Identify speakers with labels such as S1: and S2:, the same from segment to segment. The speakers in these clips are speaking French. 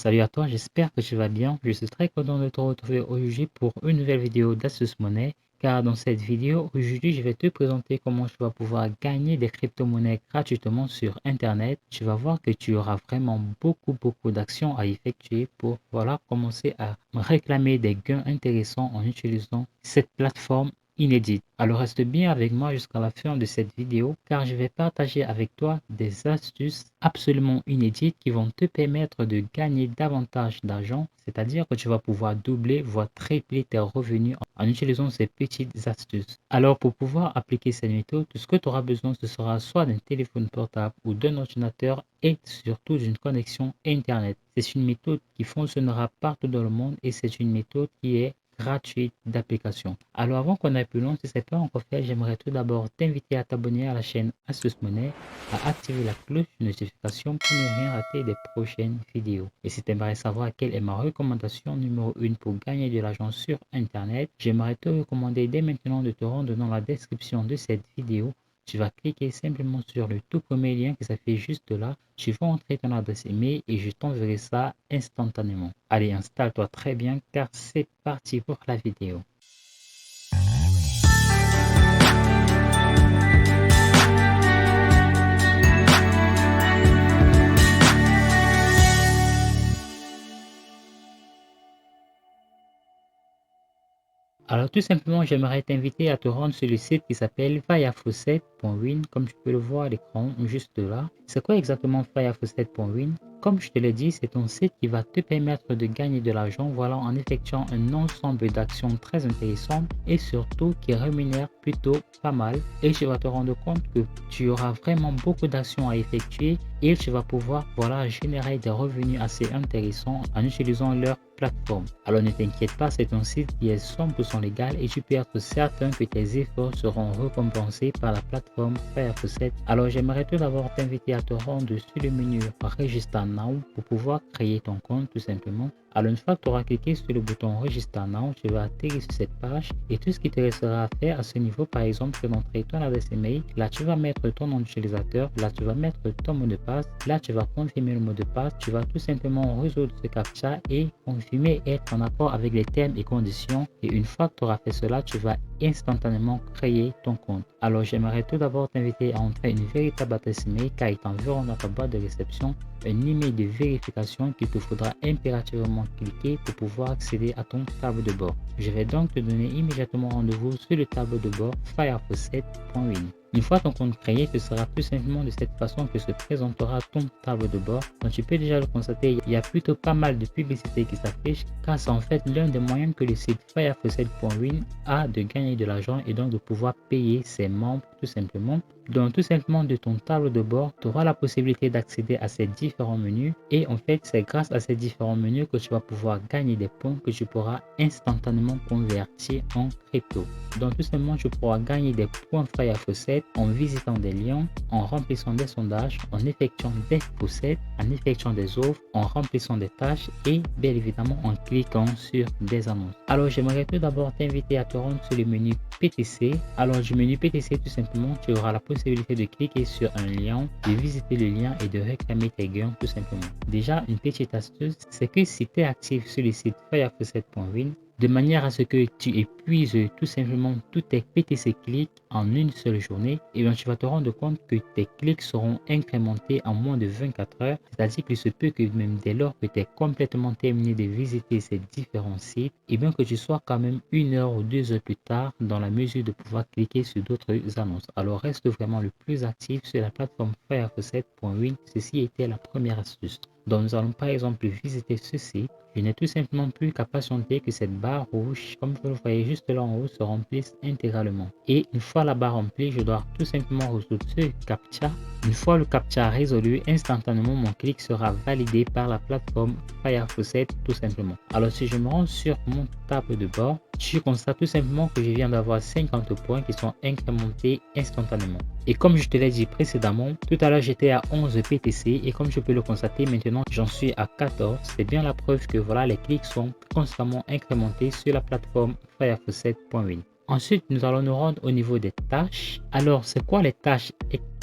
S1: Salut à toi, j'espère que tu vas bien. Je suis très content de te retrouver aujourd'hui pour une nouvelle vidéo d'Asus Money. Car dans cette vidéo, aujourd'hui, je vais te présenter comment tu vas pouvoir gagner des crypto-monnaies gratuitement sur Internet. Tu vas voir que tu auras vraiment beaucoup d'actions à effectuer pour commencer à réclamer des gains intéressants en utilisant cette plateforme inédite. Alors reste bien avec moi jusqu'à la fin de cette vidéo car je vais partager avec toi des astuces absolument inédites qui vont te permettre de gagner davantage d'argent, c'est-à-dire que tu vas pouvoir doubler voire tripler tes revenus en utilisant ces petites astuces. Alors pour pouvoir appliquer ces méthodes, tout ce que tu auras besoin ce sera soit d'un téléphone portable ou d'un ordinateur et surtout d'une connexion Internet. C'est une méthode qui fonctionnera partout dans le monde et c'est une méthode qui est gratuite d'application. Alors avant qu'on aille plus loin, si ce n'est pas encore fait, j'aimerais tout d'abord t'inviter à t'abonner à la chaîne Asus Money, à activer la cloche de notification pour ne rien rater des prochaines vidéos. Et si tu aimerais savoir quelle est ma recommandation numéro 1 pour gagner de l'argent sur Internet, j'aimerais te recommander dès maintenant de te rendre dans la description de cette vidéo. Tu vas cliquer simplement sur le tout premier lien qui s'affiche juste là. Tu vas entrer ton adresse email et je t'enverrai ça instantanément. Allez, installe-toi très bien car c'est parti pour la vidéo. Alors tout simplement, j'aimerais t'inviter à te rendre sur le site qui s'appelle firefaucet.win, comme tu peux le voir à l'écran juste là. C'est quoi exactement firefaucet.win? Comme je te l'ai dit, c'est un site qui va te permettre de gagner de l'argent en effectuant un ensemble d'actions très intéressantes et surtout qui rémunère plutôt pas mal. Et tu vas te rendre compte que tu auras vraiment beaucoup d'actions à effectuer et tu vas pouvoir générer des revenus assez intéressants en utilisant leur plateforme. Alors ne t'inquiète pas, c'est un site qui est 100% légal et tu peux être certain que tes efforts seront récompensés par la plateforme Firefaucet. Alors j'aimerais tout d'abord t'inviter à te rendre sur le menu Register Now pour pouvoir créer ton compte tout simplement. Alors une fois que tu auras cliqué sur le bouton Register Now, tu vas atterrir sur cette page et tout ce qui te restera à faire à ce niveau, par exemple, c'est d'entrer ton adresse email. Là, tu vas mettre ton nom d'utilisateur. Là, tu vas mettre ton mot de passe. Là, tu vas confirmer le mot de passe. Tu vas tout simplement résoudre ce captcha et confirmer être en accord avec les termes et conditions. Et une fois que tu auras fait cela, tu vas instantanément créer ton compte. Alors, j'aimerais tout d'abord t'inviter à entrer une véritable adresse email car ils t'enverront dans ta boîte de réception un email de vérification qu'il te faudra impérativement cliquer pour pouvoir accéder à ton tableau de bord. Je vais donc te donner immédiatement rendez-vous sur le tableau de bord firefaucet.win. Une fois ton compte créé, ce sera tout simplement de cette façon que se présentera ton tableau de bord. Donc tu peux déjà le constater, il y a plutôt pas mal de publicités qui s'affichent car c'est en fait l'un des moyens que le site firefaucet.win a de gagner de l'argent et donc de pouvoir payer ses membres tout simplement. Donc tout simplement de ton tableau de bord, tu auras la possibilité d'accéder à ces différents menus et en fait c'est grâce à ces différents menus que tu vas pouvoir gagner des points que tu pourras instantanément convertir en crypto. Donc tout simplement tu pourras gagner des points Firefaucet en visitant des liens, en remplissant des sondages, en effectuant des possèdes, en effectuant des offres, en remplissant des tâches et bien évidemment en cliquant sur des annonces. Alors j'aimerais tout d'abord t'inviter à te rendre sur le menu PTC. Alors du menu PTC tout simplement tu auras la possibilité de cliquer sur un lien, de visiter le lien et de réclamer tes gains tout simplement. Déjà une petite astuce, c'est que si tu es actif sur le site firefaucet.win, de manière à ce que tu épuises tout simplement tous tes PTC clics en une seule journée, et bien tu vas te rendre compte que tes clics seront incrémentés en moins de 24 heures, c'est-à-dire qu'il se peut que même dès lors que tu es complètement terminé de visiter ces différents sites, et bien que tu sois quand même 1 heure ou 2 heures plus tard dans la mesure de pouvoir cliquer sur d'autres annonces. Alors reste vraiment le plus actif sur la plateforme firefaucet.win. Ceci était la première astuce. Donc nous allons par exemple visiter ce site. Je n'ai tout simplement plus qu'à patienter que cette barre rouge, comme vous le voyez juste là en haut, se remplisse intégralement. Et une fois la barre remplie, je dois tout simplement résoudre ce captcha. Une fois le captcha résolu, instantanément mon clic sera validé par la plateforme Firefaucet tout simplement. Alors si je me rends sur mon tableau de bord, je constate tout simplement que je viens d'avoir 50 points qui sont incrémentés instantanément. Et comme je te l'ai dit précédemment, tout à l'heure j'étais à 11 PTC et comme je peux le constater maintenant j'en suis à 14. C'est bien la preuve que les clics sont constamment incrémentés sur la plateforme firefaucet.win. Ensuite, nous allons nous rendre au niveau des tâches. Alors, c'est quoi les tâches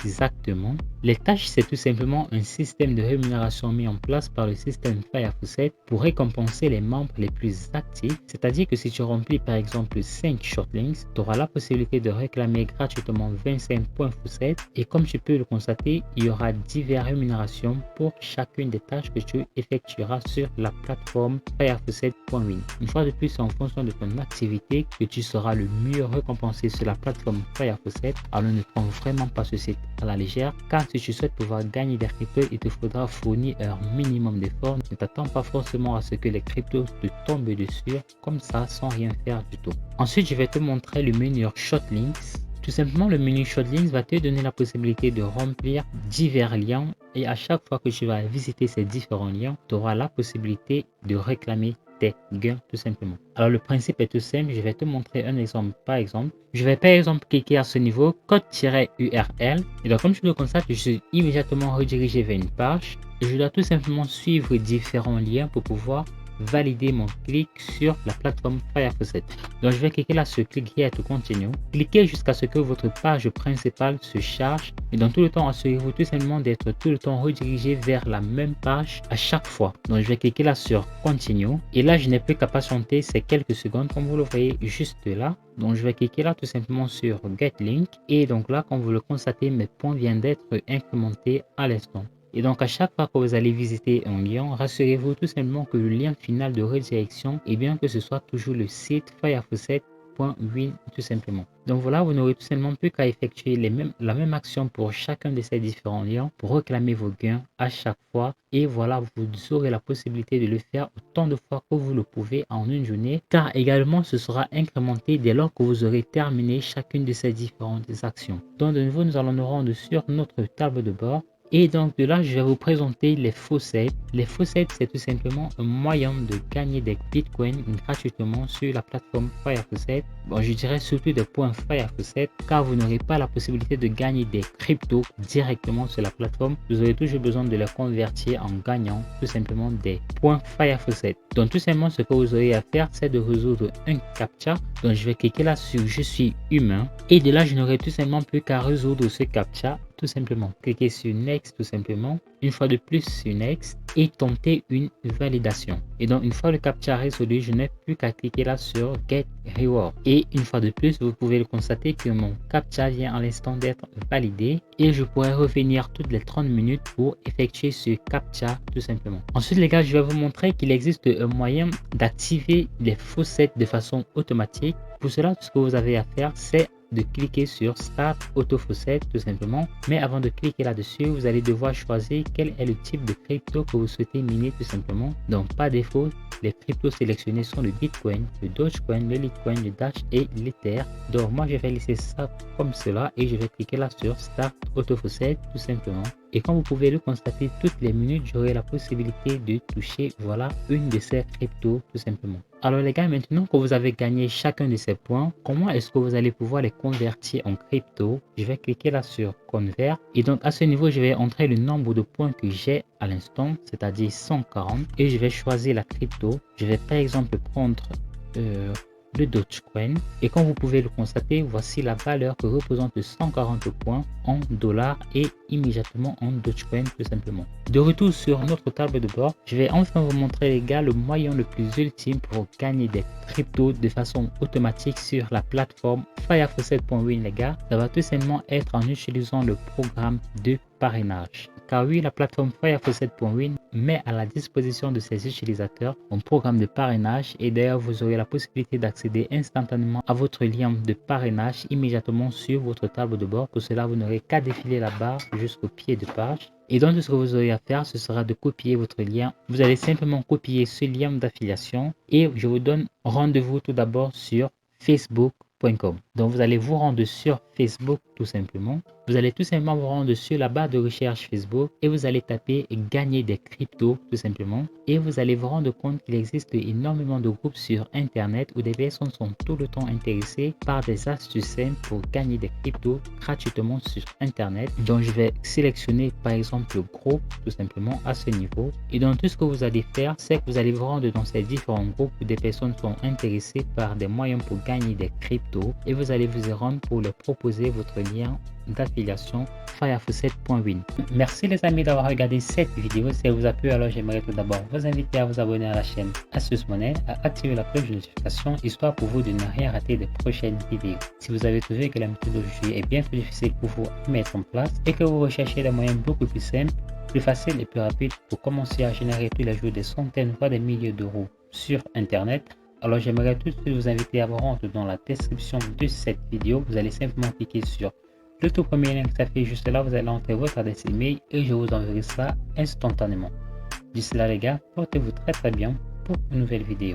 S1: exactement? Les tâches, c'est tout simplement un système de rémunération mis en place par le système Fire Faucet pour récompenser les membres les plus actifs. C'est-à-dire que si tu remplis par exemple 5 shortlinks, tu auras la possibilité de réclamer gratuitement 25 points Faucet. Et comme tu peux le constater, il y aura diverses rémunérations pour chacune des tâches que tu effectueras sur la plateforme firefaucet.win. Une fois de plus, c'est en fonction de ton activité que tu seras le mieux récompensé sur la plateforme Fire Faucet. Alors ne prends vraiment pas ce site à la légère, car si tu souhaites pouvoir gagner des cryptos, il te faudra fournir un minimum d'efforts. Ne t'attends pas forcément à ce que les cryptos te tombent dessus comme ça sans rien faire du tout. Ensuite, je vais te montrer le menu Shortlinks. Tout simplement, le menu Shortlinks va te donner la possibilité de remplir divers liens et à chaque fois que tu vas visiter ces différents liens, tu auras la possibilité de réclamer tes gains tout simplement. Alors le principe est tout simple, je vais te montrer un exemple par exemple. Je vais par exemple cliquer à ce niveau code-URL et donc comme tu le constates, je suis immédiatement redirigé vers une page et je dois tout simplement suivre différents liens pour pouvoir valider mon clic sur la plateforme Fire Faucet. Donc je vais cliquer là sur Click Here to Continue. Cliquez jusqu'à ce que votre page principale se charge et dans tout le temps assurez-vous tout simplement d'être tout le temps redirigé vers la même page à chaque fois. Donc je vais cliquer là sur Continue et là je n'ai plus qu'à patienter ces quelques secondes comme vous le voyez juste là. Donc je vais cliquer là tout simplement sur Get Link et donc là comme vous le constatez mes points viennent d'être incrémentés à l'instant. Et donc à chaque fois que vous allez visiter un lien, rassurez-vous tout simplement que le lien final de redirection est bien que ce soit toujours le site firefaucet.win tout simplement. Donc voilà, vous n'aurez tout simplement plus qu'à effectuer la même action pour chacun de ces différents liens pour réclamer vos gains à chaque fois. Et voilà, vous aurez la possibilité de le faire autant de fois que vous le pouvez en une journée, car également ce sera incrémenté dès lors que vous aurez terminé chacune de ces différentes actions. Donc de nouveau, nous allons nous rendre sur notre table de bord. Et donc de là, je vais vous présenter les faucets. Les faucets, c'est tout simplement un moyen de gagner des bitcoins gratuitement sur la plateforme Fire Faucet. Bon, je dirais surtout des points Fire Faucet, car vous n'aurez pas la possibilité de gagner des cryptos directement sur la plateforme. Vous aurez toujours besoin de les convertir en gagnant tout simplement des points Fire Faucet. Donc tout simplement, ce que vous aurez à faire, c'est de résoudre un captcha. Donc je vais cliquer là sur Je suis humain. Et de là, je n'aurai tout simplement plus qu'à résoudre ce captcha. Tout simplement, cliquez sur Next tout simplement, une fois de plus sur Next et tenter une validation. Et donc une fois le captcha résolu, je n'ai plus qu'à cliquer là sur Get Reward. Et une fois de plus, vous pouvez le constater que mon captcha vient à l'instant d'être validé et je pourrais revenir toutes les 30 minutes pour effectuer ce captcha tout simplement. Ensuite les gars, je vais vous montrer qu'il existe un moyen d'activer les faucets de façon automatique. Pour cela, tout ce que vous avez à faire, c'est de cliquer sur Start Auto Faucet tout simplement. Mais avant de cliquer là-dessus, vous allez devoir choisir quel est le type de crypto que vous souhaitez miner tout simplement. Donc par défaut, les cryptos sélectionnés sont le Bitcoin, le Dogecoin, le Litecoin, le Dash et l'Ether. Donc moi je vais laisser ça comme cela et je vais cliquer là sur Start Auto Faucet tout simplement. Et comme vous pouvez le constater, toutes les minutes, j'aurai la possibilité de toucher, voilà, une de ces cryptos tout simplement. Alors les gars, maintenant que vous avez gagné chacun de ces points, comment est-ce que vous allez pouvoir les convertir en crypto? Je vais cliquer là sur Convert. Et donc à ce niveau, je vais entrer le nombre de points que j'ai à l'instant, c'est-à-dire 140. Et je vais choisir la crypto. Je vais par exemple prendre le Dogecoin et comme vous pouvez le constater, voici la valeur que représente 140 points en dollars et immédiatement en Dogecoin tout simplement. De retour sur notre table de bord, je vais enfin vous montrer les gars le moyen le plus ultime pour gagner des cryptos de façon automatique sur la plateforme firefaucet.win les gars. Ça va tout simplement être en utilisant le programme de parrainage. Car oui, la plateforme firefaucet.win met à la disposition de ses utilisateurs un programme de parrainage et d'ailleurs vous aurez la possibilité d'accéder instantanément à votre lien de parrainage immédiatement sur votre table de bord. Pour cela, vous n'aurez qu'à défiler la barre jusqu'au pied de page. Et donc, ce que vous aurez à faire, ce sera de copier votre lien. Vous allez simplement copier ce lien d'affiliation et je vous donne rendez-vous tout d'abord sur facebook.com. Donc, vous allez vous rendre sur Facebook tout simplement. Vous allez tout simplement vous rendre sur la barre de recherche Facebook et vous allez taper gagner des cryptos tout simplement. Et vous allez vous rendre compte qu'il existe énormément de groupes sur Internet où des personnes sont tout le temps intéressées par des astuces simples pour gagner des cryptos gratuitement sur Internet. Donc, je vais sélectionner par exemple le groupe tout simplement à ce niveau. Et donc, tout ce que vous allez faire, c'est que vous allez vous rendre dans ces différents groupes où des personnes sont intéressées par des moyens pour gagner des cryptos et vous allez vous y rendre pour leur proposer votre lien d'affiliation Firefaucet.win. Merci les amis d'avoir regardé cette vidéo. Si elle vous a plu, alors j'aimerais tout d'abord vous inviter à vous abonner à la chaîne Astuces Monnaie, à activer la cloche de notification, histoire pour vous de ne rien rater des prochaines vidéos. Si vous avez trouvé que la méthode d'aujourd'hui est bien plus difficile pour vous à mettre en place et que vous recherchez des moyens beaucoup plus simples, plus faciles et plus rapides pour commencer à générer tous les jours des centaines voire des milliers d'euros sur internet, alors j'aimerais tout de suite vous inviter à vous rendre dans la description de cette vidéo. Vous allez simplement cliquer sur le tout premier lien qui s'affiche juste là, vous allez entrer votre adresse email et je vous enverrai ça instantanément. D'ici là les gars, portez-vous très bien pour une nouvelle vidéo.